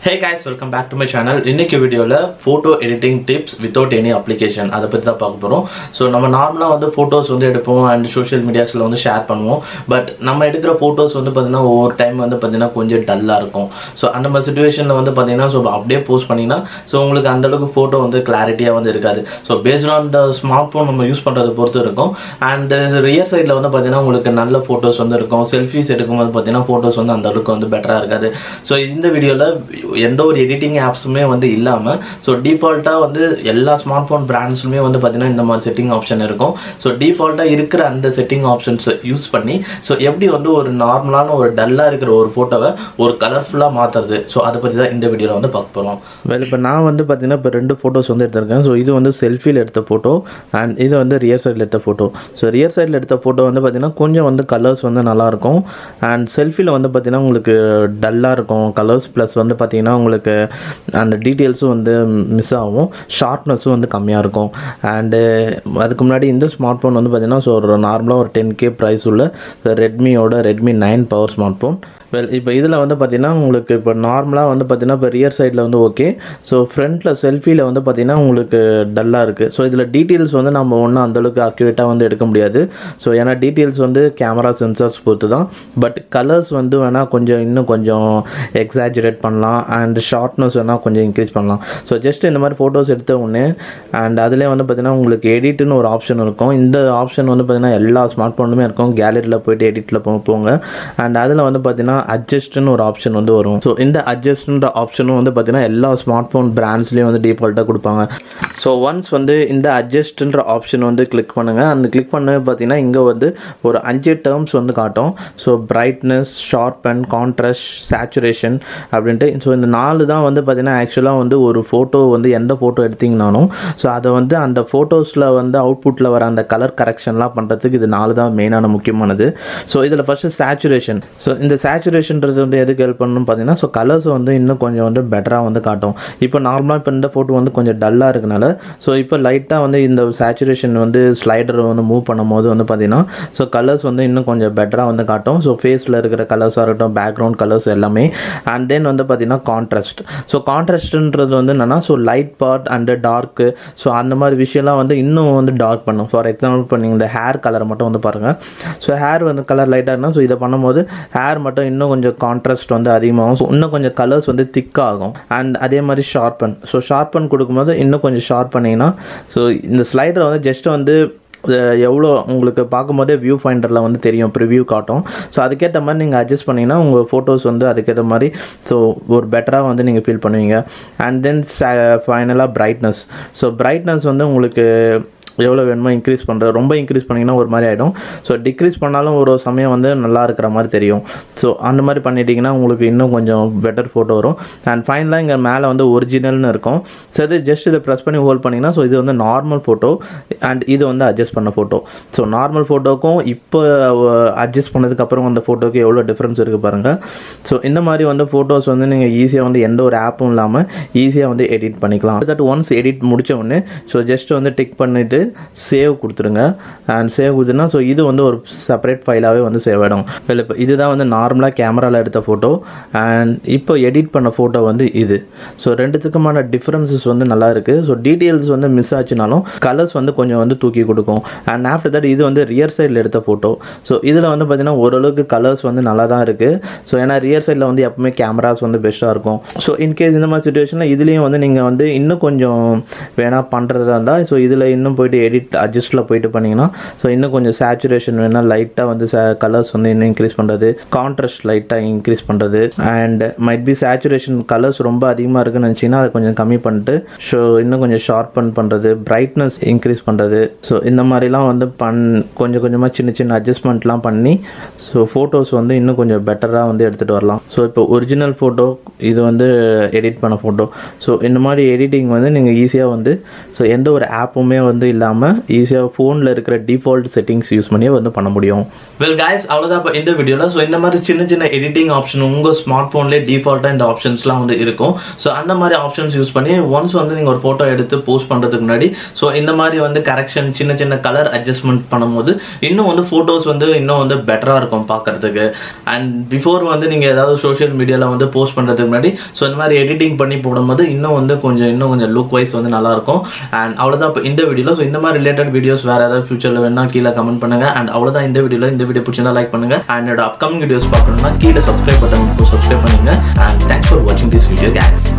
Hey guys, welcome back to my channel. இன்னைக்கு வீடியோல photo editing tips without any application அத பத்தி தான் பார்க்க போறோம். சோ நம்ம நார்மலா வந்து photos வந்து எடுப்போம் and social mediasல வந்து ஷேர் பண்ணுவோம். பட் நம்ம எடுக்கிற photos வந்து பாத்தீங்கன்னா ஒவ்வொரு டைம் வந்து பாத்தீங்கன்னா கொஞ்சம் டல்லா இருக்கும். சோ அந்த மாதிரி சிச்சுவேஷன்ல வந்து பாத்தீங்கன்னா சோ அப்படியே போஸ்ட் பண்ணினா சோ உங்களுக்கு அந்த அளவுக்கு photo வந்து கிளாரிட்டியா வந்து இருக்காது. So based on the smartphone நம்ம யூஸ் பண்றத பொறுத்து இருக்கும். and ரியர் சைடுல வந்து பாத்தீங்கன்னா உங்களுக்கு நல்ல photos வந்து இருக்கும். செல்ஃபிஸ் எடுக்கும்போது பாத்தீங்கன்னா photos வந்து அந்த அளவுக்கு வந்து பெட்டரா இருக்காது. சோ இந்த வீடியோல எந்த ஒரு எடிட்டிங் ஆப்ஸுமே வந்து இல்லாம சோ டிஃபால்ட்டா வந்து எல்லா ஸ்மார்ட் போன் பிராண்ட்ஸ்லயுமே வந்து பாத்தீங்கன்னா இந்த மாதிரி செட்டிங் ஆப்ஷன் இருக்கும். சோ டிஃபால்ட்டா இருக்கிற அந்த செட்டிங் ஆப்ஷன்ஸ் யூஸ் பண்ணி சோ எப்படி வந்து ஒரு நார்மலான ஒரு டல்லா இருக்கிற ஒரு போட்டோவை ஒரு கலர்ஃபுல்லா மாத்துறது சோ அதை பத்தி தான் இந்த வீடியோல வந்து பார்க்க போறோம். இப்போ நான் வந்து பாத்தீங்கன்னா இப்போ ரெண்டு போட்டோஸ் வந்து எடுத்திருக்கேன். ஸோ இது வந்து செல்ஃபியில் எடுத்த ஃபோட்டோ அண்ட் இது வந்து ரியர் சைடில் எடுத்த ஃபோட்டோ. ஸோ ரியர் சைடில் எடுத்த ஃபோட்டோ வந்து பார்த்தீங்கன்னா கொஞ்சம் வந்து கலர்ஸ் வந்து நல்லாயிருக்கும். அண்ட் செல்ஃபியில் வந்து பார்த்தீங்கன்னா உங்களுக்கு டல்லாக இருக்கும் கலர்ஸ், ப்ளஸ் வந்து பார்த்தீங்கன்னா உங்களுக்கு அந்த டீட்டெயில்ஸும் வந்து மிஸ் ஆகும், ஷார்ப்னஸும் வந்து கம்மியாக இருக்கும். அண்டு அதுக்கு முன்னாடி இந்த ஸ்மார்ட் ஃபோன் வந்து பார்த்தீங்கன்னா ஸோ ஒரு நார்மலாக ஒரு 10K ப்ரைஸ் உள்ள ரெட்மி 9 பவர் ஸ்மார்ட் ஃபோன். இப்போ இதில் வந்து பார்த்தீங்கன்னா உங்களுக்கு இப்போ நார்மலாக வந்து பார்த்தீங்கன்னா இப்போ ரியர் சைடில் வந்து ஓகே. ஸோ ஃப்ரண்ட்டில் செல்ஃபியில் வந்து பார்த்தீங்கன்னா உங்களுக்கு டல்லாக இருக்குது. ஸோ இதில் டீட்டெயில்ஸ் வந்து நம்ம ஒன்றும் அந்தளவுக்கு அக்யூரேட்டாக வந்து எடுக்க முடியாது. ஸோ ஏன்னா டீட்டெயில்ஸ் வந்து கேமரா சென்சார்ஸ் பொறுத்து தான். பட் கலர்ஸ் வந்து வேணால் கொஞ்சம் இன்னும் கொஞ்சம் எக்ஸாஜரேட் பண்ணலாம் அண்ட் ஷார்ப்னஸ் வேணால் கொஞ்சம் இன்க்ரீஸ் பண்ணலாம். ஸோ ஜஸ்ட் இந்த மாதிரி ஃபோட்டோஸ் எடுத்த உடனே அண்ட் அதிலே வந்து பார்த்தீங்கன்னா உங்களுக்கு எடிட்னு ஒரு ஆப்ஷன் இருக்கும். இந்த ஆப்ஷன் வந்து பார்த்தீங்கன்னா எல்லா ஸ்மார்ட் ஃபோனுமே இருக்கும். கேலரியில் போய்ட்டு எடிட்டில் போங்க அண்ட் அதில் வந்து பார்த்தீங்கன்னா அட்ஜஸ்ட்னு ஒரு ஆப்ஷன் வந்து வரும். ஸோ இந்த அட்ஜஸ்ட்ன்ற ஆப்ஷனும் வந்து பார்த்தீங்கன்னா எல்லா ஸ்மார்ட் ஃபோன் பிராண்ட்ஸ்லேயும் வந்து டிஃபால்ட்டாக கொடுப்பாங்க. ஸோ ஒன்ஸ் வந்து இந்த அட்ஜஸ்ட்ன்ற ஆப்ஷன் வந்து கிளிக் பண்ணுங்கள். அந்த கிளிக் பண்ண பார்த்தீங்கன்னா இங்கே வந்து ஒரு 5 டேர்ம்ஸ் வந்து காட்டும். So brightness, sharpen, contrast, saturation அப்படின்ட்டு. ஸோ இந்த 4 தான் வந்து பார்த்தீங்கன்னா ஆக்சுவலாக வந்து ஒரு ஃபோட்டோ வந்து எந்த ஃபோட்டோ எடுத்திங்கனாலும் ஸோ அதை வந்து அந்த ஃபோட்டோஸில் வந்து அவுட்புட்டில் வர அந்த கலர் கரெக்ஷன்லாம் பண்ணுறதுக்கு இது 4 தான் மெயினான முக்கியமானது. ஸோ இதில் ஃபஸ்ட்டு சேச்சுரேஷன். ஸோ இந்த சேச்சுரேஷன்றது வந்து எதுக்கு ஹெல்ப் பண்ணணும்னு பார்த்தீங்கன்னா ஸோ கலர்ஸ் வந்து இன்னும் கொஞ்சம் வந்து பெட்டராக வந்து காட்டும். இப்போ நார்மலாக இப்போ இந்த ஃபோட்டோ வந்து கொஞ்சம் டல்லாக இருக்கனால ஸோ இப்போ லைட்டாக வந்து இந்த சேச்சுரேஷன் வந்து ஸ்லைடர் வந்து மூவ் பண்ணும் போது வந்து பார்த்தீங்கன்னா ஸோ கலர்ஸ் வந்து இன்னும் கொஞ்சம் பெட்டராக வந்து காட்டும். ஸோ ஃபேஸில் இருக்கிற கலர்ஸாக இருக்கட்டும், பேக்ரவுண்ட் கலர்ஸ் எல்லாமே. அண்ட் தென் வந்து பார்த்தீங்கன்னா கான்ட்ராஸ்ட். ஸோ கான்ட்ராஸ்ட்ன்றது வந்து என்னென்னா so light part and dark so அந்த மாதிரி விஷயம்லாம் வந்து இன்னும் வந்து டார்க் பண்ணும். ஃபார் எக்ஸாம்பிள் இப்போ நீங்கள் இந்த ஹேர் கலரை மட்டும் வந்து பாருங்கள். ஸோ ஹேர் வந்து கலர் லைட்டாக இருந்தால் ஸோ இதை பண்ணும்போது ஹேர் மட்டும் இன்னும் கொஞ்சம் கான்ட்ராஸ்ட் வந்து அதிகமாகும். ஸோ இன்னும் கொஞ்சம் கலர்ஸ் வந்து திக்காகும். அண்ட் அதே மாதிரி ஷார்பன். ஸோ ஷார்பன் கொடுக்கும்போது இன்னும் கொஞ்சம் ஷார்ப் பண்ணிங்கன்னா ஸோ இந்த ஸ்லைடரை வந்து ஜஸ்ட் வந்து எவ்வளோ உங்களுக்கு பார்க்கும்போதே வியூ ஃபைண்டரில் வந்து தெரியும், ப்ரிவ்யூ காட்டும். ஸோ அதுக்கேற்ற மாதிரி நீங்கள் அட்ஜஸ்ட் பண்ணிங்கன்னா உங்கள் ஃபோட்டோஸ் வந்து அதுக்கேற்ற மாதிரி ஸோ ஒரு பெட்டராக வந்து நீங்கள் ஃபீல் பண்ணுவீங்க. அண்ட் தென் ஃபைனலாக பிரைட்னஸ். ஸோ பிரைட்னஸ் வந்து உங்களுக்கு எவ்வளோ வேணுமோ இன்க்ரீஸ் பண்ணுறது. ரொம்ப இன்க்ரீஸ் பண்ணிங்கன்னா ஒரு மாதிரி ஆகிடும். ஸோ டிக்ரீஸ் பண்ணாலும் ஒரு சமயம் வந்து நல்லா இருக்கிற மாதிரி தெரியும். ஸோ அந்த மாதிரி பண்ணிட்டீங்கன்னா உங்களுக்கு இன்னும் கொஞ்சம் பெட்டர் ஃபோட்டோ வரும். அண்ட் ஃபைனலாக இங்கே மேலே வந்து ஒரிஜினல்னு இருக்கும். ஸோ இது ஜஸ்ட் இதை ப்ரெஸ் பண்ணி ஹோல்ட் பண்ணிங்கன்னா ஸோ இது வந்து நார்மல் ஃபோட்டோ அண்ட் இது வந்து அட்ஜஸ்ட் பண்ண ஃபோட்டோ. ஸோ நார்மல் ஃபோட்டோக்கும் இப்போ அட்ஜஸ்ட் பண்ணதுக்கப்புறம் அந்த ஃபோட்டோக்கு எவ்வளோ டிஃப்ரென்ஸ் இருக்குது பாருங்கள். ஸோ இந்த மாதிரி வந்து ஃபோட்டோஸ் வந்து நீங்கள் ஈஸியாக வந்து எந்த ஒரு ஆப்பும் இல்லாமல் ஈஸியாக வந்து எடிட் பண்ணிக்கலாம். தட் ஒன்ஸ் எடிட் முடித்த உடனே ஸோ ஜஸ்ட் வந்து டிக் பண்ணிவிட்டு சேவ் கொடுத்துருங்க. அண்ட் சேவ் கொடுத்துனா ஸோ இது வந்து ஒரு செப்பரேட் ஃபைலாகவே வந்து சேவ் ஆகிடும். இப்போ இதுதான் வந்து நார்மலாக கேமராவில் எடுத்த ஃபோட்டோ அண்ட் இப்போ எடிட் பண்ண ஃபோட்டோ வந்து இது. ஸோ ரெண்டுத்துக்குமான டிஃப்ரென்சஸ் வந்து நல்லா இருக்குது. ஸோ டீட்டெயில்ஸ் வந்து மிஸ் ஆச்சுனாலும் கலர்ஸ் வந்து கொஞ்சம் வந்து தூக்கி கொடுக்கும். அண்ட் ஆஃப்டர் தட் இது வந்து ரியர் சைடில் எடுத்த ஃபோட்டோ. ஸோ இதில் வந்து பார்த்திங்கன்னா ஓரளவுக்கு கலர்ஸ் வந்து நல்லா தான் இருக்குது. ஸோ ஏன்னா ரியர் சைடில் வந்து எப்பவுமே கேமராஸ் வந்து பெஸ்ட்டாக இருக்கும். ஸோ இன்கேஸ் இந்த மாதிரி சுச்சுவேஷனில் இதுலேயும் வந்து நீங்கள் வந்து இன்னும் கொஞ்சம் வேணால் பண்ணுறதா இருந்தால் ஸோ இதில் இன்னும் போய்ட்டு எடிட் அட்ஜஸ்ட்டில் போய்ட்டு பண்ணிங்கன்னா ஸோ இன்னும் கொஞ்சம் சேச்சுரேஷன் வேணால் லைட்டாக வந்து கலர்ஸ் வந்து இன்னும் இன்க்ரீஸ் பண்ணுறது, கான்ட்ராஸ்ட் லைட்டாக இன்க்ரீஸ் பண்ணுறது. And might be saturation colours ரொம்ப அதிகமாக இருக்குன்னு நினச்சிங்கன்னா அதை கொஞ்சம் கம்மி பண்ணிட்டு ஸோ இன்னும் கொஞ்சம் ஷார்ப்பன் பண்ணுறது, பிரைட்னஸ் இன்க்ரீஸ் பண்ணுறது. ஸோ இந்த மாதிரிலாம் வந்து கொஞ்சம் கொஞ்சமாக சின்ன சின்ன அட்ஜஸ்ட்மெண்ட்லாம் பண்ணி ஸோ ஃபோட்டோஸ் வந்து இன்னும் கொஞ்சம் பெட்டராக வந்து எடுத்துகிட்டு வரலாம். ஸோ இப்போ ஒரிஜினல் ஃபோட்டோ, இது வந்து எடிட் பண்ண ஃபோட்டோ. ஸோ இந்த மாதிரி எடிட்டிங் வந்து நீங்கள் ஈஸியாக வந்து ஸோ எந்த ஒரு ஆப்புமே வந்து இல்லாமல் ஈஸியாக ஃபோனில் இருக்கிற டிஃபால்ட் செட்டிங்ஸ் யூஸ் பண்ணியே வந்து பண்ண முடியும். வெல் கைஸ், அவ்வளோதான் இப்போ இந்த வீடியோவில். ஸோ இந்த மாதிரி சின்ன சின்ன எடிட்டிங் ஆப்ஷன் உங்கள் ஸ்மார்ட் ஃபோன்லேயே டிஃபால்ட்டாக இந்த ஆப்ஷன்ஸ்லாம் வந்து இருக்கும். ஸோ அந்த மாதிரி ஆப்ஷன்ஸ் யூஸ் பண்ணி ஒன்ஸ் வந்து நீங்கள் ஒரு ஃபோட்டோ எடுத்து போஸ்ட் பண்ணுறதுக்கு முன்னாடி ஸோ இந்த மாதிரி வந்து கரெக்ஷன் சின்ன சின்ன கலர் அட்ஜஸ்ட்மெண்ட் பண்ணும்போது இன்னும் வந்து ஃபோட்டோஸ் வந்து இன்னும் வந்து பெட்டராக இருக்கும் பார்க்குறதுக்கு. அண்ட் பிஃபோர் வந்து நீங்கள் ஏதாவது சோஷியல் மீடியாவில் வந்து போஸ்ட் பண்ணுறதுக்கு முன்னாடி ஸோ இந்த மாதிரி எடிட்டிங் பண்ணி போடும்போது இன்னும் கொஞ்சம் லுக் வைஸ் வந்து நல்லாயிருக்கும். அண்ட் அவ்வளோதான் இப்போ இந்த வீடியோவில். ஸோ இந்த மாதிரி ரிலேட்டட் வீடியோஸ் வேறு ஏதாவது ஃபியூச்சரில் வேணா கீழே கமெண்ட் பண்ணுங்கள். அண்ட் அவ்வளோதான் இந்த வீடியோவில். இந்த வீடியோ பிடிச்சிருந்தா லைக் பண்ணுங்கள். அண்ட் என்னோட அப்கமிங் வீடியோஸ் பார்க்கணும்னா கீழே சப்ஸ்கிரைப் பட்டன் சப்ஸ்கிரைப் பண்ணுங்கள். அண்ட் தேங்க்ஸ் ஃபார் வாட்சிங் திஸ் வீடியோ guys.